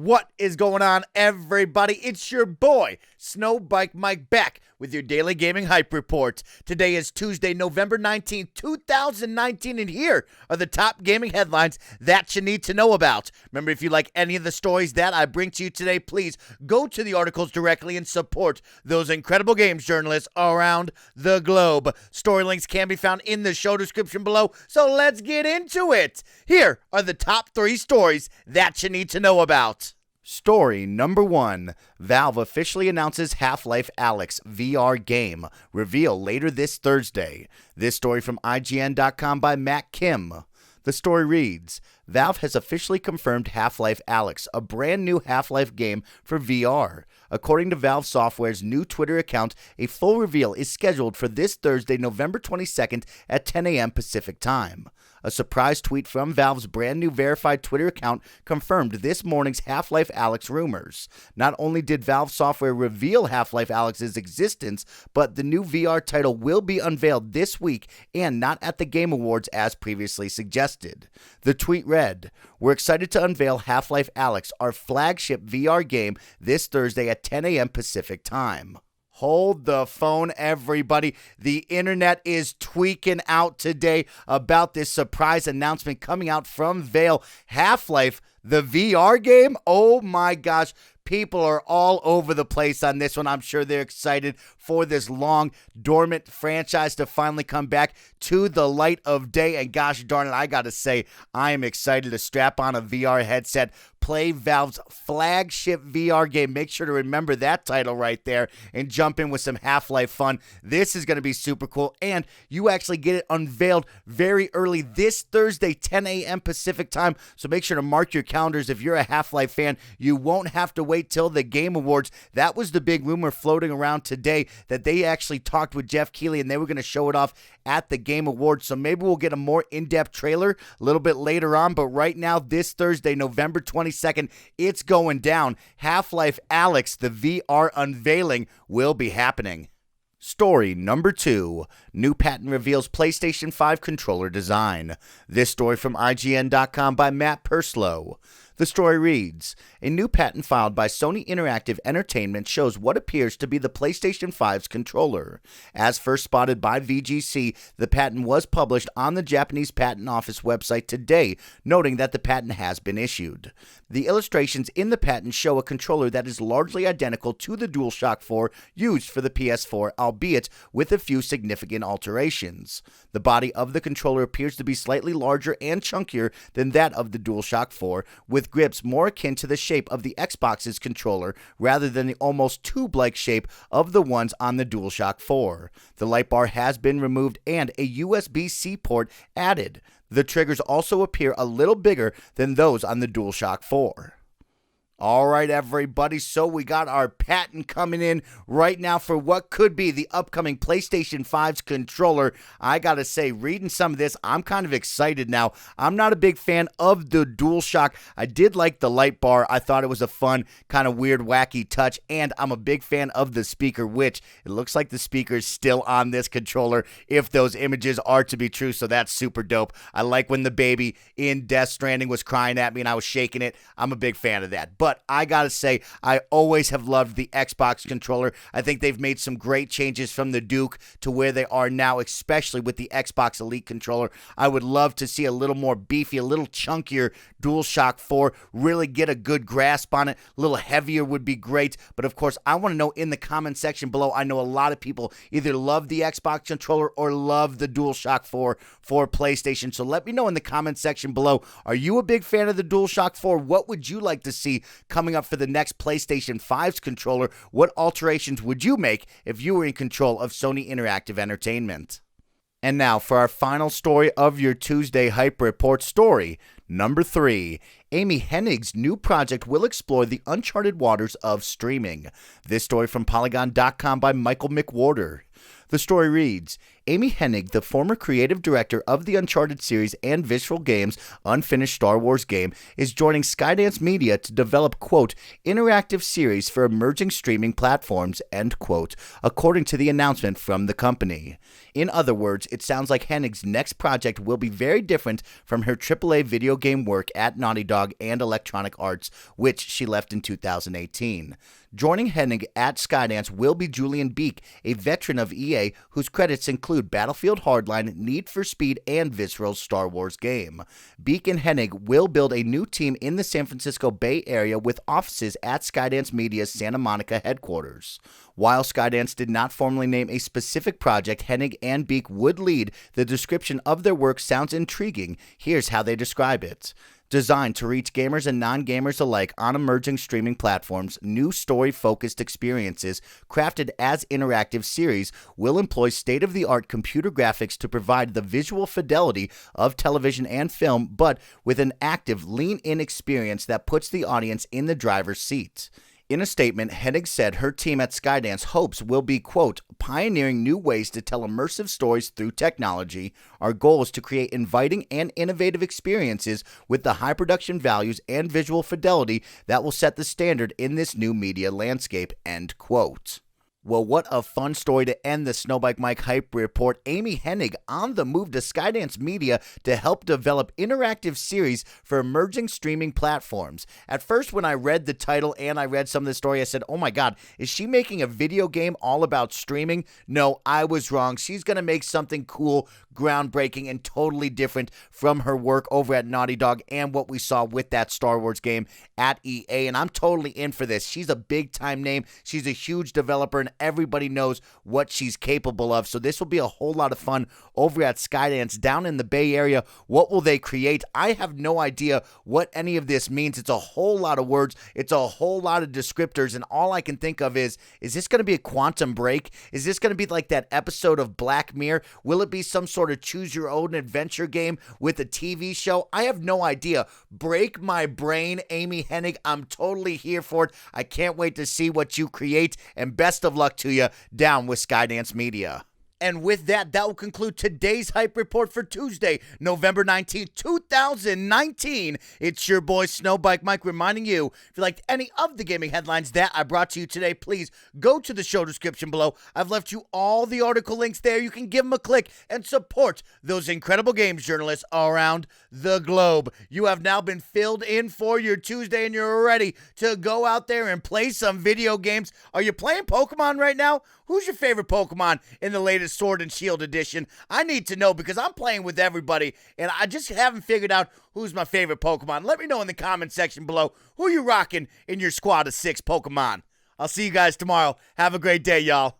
What is going on, everybody? It's your boy, SnowBikeMike, back with your daily gaming hype report. Today is Tuesday, November 19th, 2019, and here are the top gaming headlines that you need to know about. Remember, if you like any of the stories that I bring to you today, please go to the articles directly and support those incredible games journalists around the globe. Story links can be found in the show description below, so let's get into it. Here are the top 3 stories that you need to know about. Story number 1. Valve officially announces HalfLife Alyx VR game. Reveal later this Thursday. This story from IGN.com by Matt Kim. The story reads, Valve has officially confirmed HalfLife Alyx, a brand new Half-Life game for VR. According to Valve Software's new Twitter account, a full reveal is scheduled for this Thursday, November 22nd at 10 a.m. Pacific Time. A surprise tweet from Valve's brand new verified Twitter account confirmed this morning's Half-Life Alyx rumors. Not only did Valve Software reveal Half-Life Alyx's existence, but the new VR title will be unveiled this week and not at the Game Awards as previously suggested. The tweet read, "We're excited to unveil Half-Life Alyx, our flagship VR game, this Thursday at 10 a.m. Pacific Time." Hold the phone, everybody. The internet is tweaking out today about this surprise announcement coming out from Valve. Half-Life, the VR game? Oh my gosh. People are all over the place on this one. I'm sure they're excited for this long, dormant franchise to finally come back to the light of day. And gosh darn it, I gotta say, I am excited to strap on a VR headset, play Valve's flagship VR game. Make sure to remember that title right there and jump in with some Half-Life fun. This is going to be super cool, and you actually get it unveiled very early this Thursday, 10 a.m. Pacific Time, so make sure to mark your calendars if you're a Half-Life fan. You won't have to wait till the Game Awards. That was the big rumor floating around today, that they actually talked with Jeff Keighley and they were going to show it off at the Game Awards, so maybe we'll get a more in-depth trailer a little bit later on, but right now, this Thursday, November 22nd, it's going down. Half-Life Alyx, the VR unveiling, will be happening. Story number 2. New patent reveals PlayStation 5 Controller Design. This story from IGN.com by Matt Purslow. The story reads, a new patent filed by Sony Interactive Entertainment shows what appears to be the PlayStation 5's controller. As first spotted by VGC, the patent was published on the Japanese Patent Office website today, noting that the patent has been issued. The illustrations in the patent show a controller that is largely identical to the DualShock 4 used for the PS4, albeit with a few significant alterations. The body of the controller appears to be slightly larger and chunkier than that of the DualShock 4, with grips more akin to the shape of the Xbox's controller rather than the almost tube-like shape of the ones on the DualShock 4. The light bar has been removed and a USB-C port added. The triggers also appear a little bigger than those on the DualShock 4. All right, everybody, so we got our patent coming in right now for what could be the upcoming PlayStation 5's controller. I gotta say, reading some of this, I'm kind of excited now. I'm not a big fan of the DualShock. I did like the light bar. I thought it was a fun, kind of weird, wacky touch, and I'm a big fan of the speaker, which it looks like the speaker is still on this controller if those images are to be true, so that's super dope. I like when the baby in Death Stranding was crying at me and I was shaking it. I'm a big fan of that. But I gotta say, I always have loved the Xbox controller. I think they've made some great changes from the Duke to where they are now, especially with the Xbox Elite controller. I would love to see a little more beefy, a little chunkier DualShock 4, really get a good grasp on it. A little heavier would be great, but of course, I want to know in the comment section below. I know a lot of people either love the Xbox controller or love the DualShock 4 for PlayStation, so let me know in the comment section below. Are you a big fan of the DualShock 4? What would you like to see coming up for the next PlayStation 5's controller? What alterations would you make if you were in control of Sony Interactive Entertainment? And now for our final story of your Tuesday Hype Report, story number 3. Amy Hennig's new project will explore the uncharted waters of streaming. This story from Polygon.com by Michael McWhorter. The story reads, Amy Hennig, the former creative director of the Uncharted series and Visceral Games' unfinished Star Wars game, is joining Skydance Media to develop, quote, interactive series for emerging streaming platforms, end quote, according to the announcement from the company. In other words, it sounds like Hennig's next project will be very different from her AAA video game work at Naughty Dog and Electronic Arts, which she left in 2018. Joining Hennig at Skydance will be Julian Beek, a veteran of EA whose credits include Battlefield Hardline, Need for Speed, and Visceral's Star Wars game. Beek and Hennig will build a new team in the San Francisco Bay Area with offices at Skydance Media's Santa Monica headquarters. While Skydance did not formally name a specific project Hennig and Beek would lead, the description of their work sounds intriguing. Here's how they describe it. Designed to reach gamers and non-gamers alike on emerging streaming platforms, new story-focused experiences crafted as interactive series will employ state-of-the-art computer graphics to provide the visual fidelity of television and film, but with an active, lean-in experience that puts the audience in the driver's seat. In a statement, Hennig said her team at Skydance hopes will be, quote, pioneering new ways to tell immersive stories through technology. Our goal is to create inviting and innovative experiences with the high production values and visual fidelity that will set the standard in this new media landscape, end quote. Well, what a fun story to end the SnowBikeMike Hype Report. Amy Hennig on the move to Skydance Media to help develop interactive series for emerging streaming platforms. At first, when I read the title and I read some of the story, I said, oh my God, is she making a video game all about streaming? No, I was wrong. She's going to make something cool, groundbreaking, and totally different from her work over at Naughty Dog and what we saw with that Star Wars game at EA, and I'm totally in for this. She's a big-time name. She's a huge developer, and everybody knows what she's capable of, so this will be a whole lot of fun over at Skydance down in the Bay Area. What will they create? I have no idea what any of this means. It's a whole lot of words. It's a whole lot of descriptors, and all I can think of is this going to be a Quantum Break? Is this going to be like that episode of Black Mirror? Will it be some sort of choose-your-own-adventure game with a TV show? I have no idea. Break my brain, Amy Hennig. I'm totally here for it. I can't wait to see what you create, and best of luck to you down with Skydance Media. And with that, that will conclude today's Hype Report for Tuesday, November 19th, 2019. It's your boy, SnowBikeMike, reminding you, if you liked any of the gaming headlines that I brought to you today, please go to the show description below. I've left you all the article links there. You can give them a click and support those incredible games journalists around the globe. You have now been filled in for your Tuesday, and you're ready to go out there and play some video games. Are you playing Pokemon right now? Who's your favorite Pokemon in the latest Sword and Shield edition? I need to know because I'm playing with everybody, and I just haven't figured out who's my favorite Pokemon. Let me know in the comment section below who you rocking in your squad of 6 Pokemon. I'll see you guys tomorrow. Have a great day, y'all.